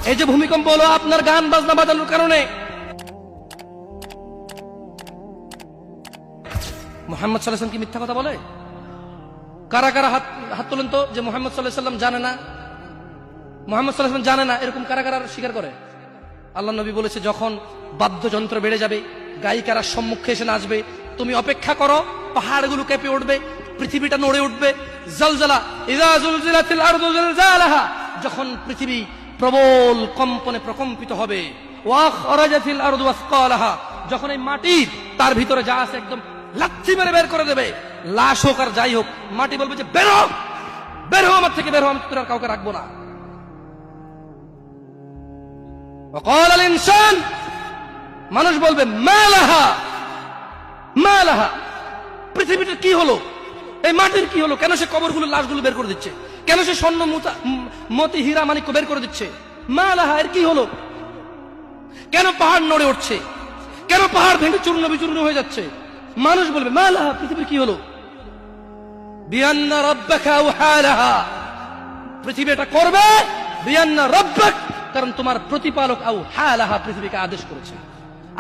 এই যে ভূমিকম্প হলো আপনার গান বাজনা বাজানোর কারণে। মুহাম্মদ সাল্লাল্লাহু আলাইহি ওয়াসাল্লাম কি মিথ্যা কথা বলে? কারা কারা হাত তোলেন তো যে মুহাম্মদ সাল্লাল্লাহু আলাইহি ওয়াসাল্লাম জানে না, মুহাম্মদ সাল্লাল্লাহু আলাইহি ওয়াসাল্লাম জানে না, এরকম কারা কারা স্বীকার করে? আল্লাহ নবী বলেছে, যখন বাদ্যযন্ত্র বেড়ে যাবে, গায়িকারা সম্মুখে এসে নাচবে, তুমি অপেক্ষা করো, পাহাড়গুলো কেঁপে উঠবে, পৃথিবীটা নড়ে উঠবে। জালজালা ইযা জুলজিলাতিল আরদু জিলজালাহা, যখন পৃথিবী প্রবল কম্পনে প্রকম্পিত হবে। ওয়া খরাজাতিল আরদু আসকালাহা, যখন এই মাটি তার ভিতরে যা আছে একদম লাথি মেরে বের করে দেবে, লাশ হোক আর যাই হোক, মাটি বলবে যে বের হও, বের হও আমার থেকে, বের হও, আমি তোর আর কাউকে রাখবো না। وقال الانسان, মানুষ বলবে মালাহা মালাহা, পৃথিবীটা কি হলো, এই মাটির কি হলো, কেন সে কবরগুলো লাশগুলো বের করে দিচ্ছে, কেন সে স্বর্ণ মতি হীরা মানিক্য বের করে দিচ্ছে, মালাহা, এর কি হলো, কেন পাহাড় নড়ে উঠছে, কেন পাহাড় ভেঙে চূর্ণ বিচূর্ণ হয়ে যাচ্ছে? মানুষ বলবে মালাহা, পৃথিবীর কি হলো, বিআন্না রাব্বাকা আওহালাহা, পৃথিবী এটা করবে, বিআন্না রাব্বাক, কারণ তোমার প্রতিপালক আওহালাহা, পৃথিবীকে আদেশ করেছে।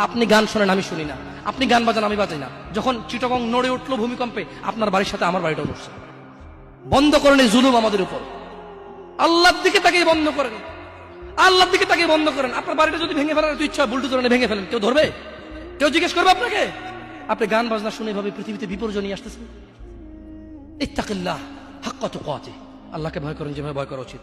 আপনি গান শোনেন, আমি শুনি না, আপনি গান বাজান, আমি বাজাই না। যখন চিটাগং নড়ে উঠলো ভূমিকম্পে, আপনার বাড়ির সাথে আমার বাড়িটাও নড়ছে। বন্ধ করেন এই জুলুম আমাদের উপর, আল্লাহর দিকে তাকিয়ে বন্ধ করেন, আল্লাহর দিকে তাকিয়ে বন্ধ করেন। আপনার বাড়িটা যদি ভেঙে ফেলার ইচ্ছা হয়, বুলডোজার এনে ভেঙে ফেলেন, কেউ ধরবে? কেউ জিজ্ঞেস করবে আপনাকে? আপনি গান বাজনা শুনে এভাবে পৃথিবীতে বিপর্যয় নিয়ে আসতেছেন। ইত্তাকিল্লাহ হাক্কা তুকাতিহ, আল্লাহকে ভয় করেন যেভাবে ভয় করা উচিত।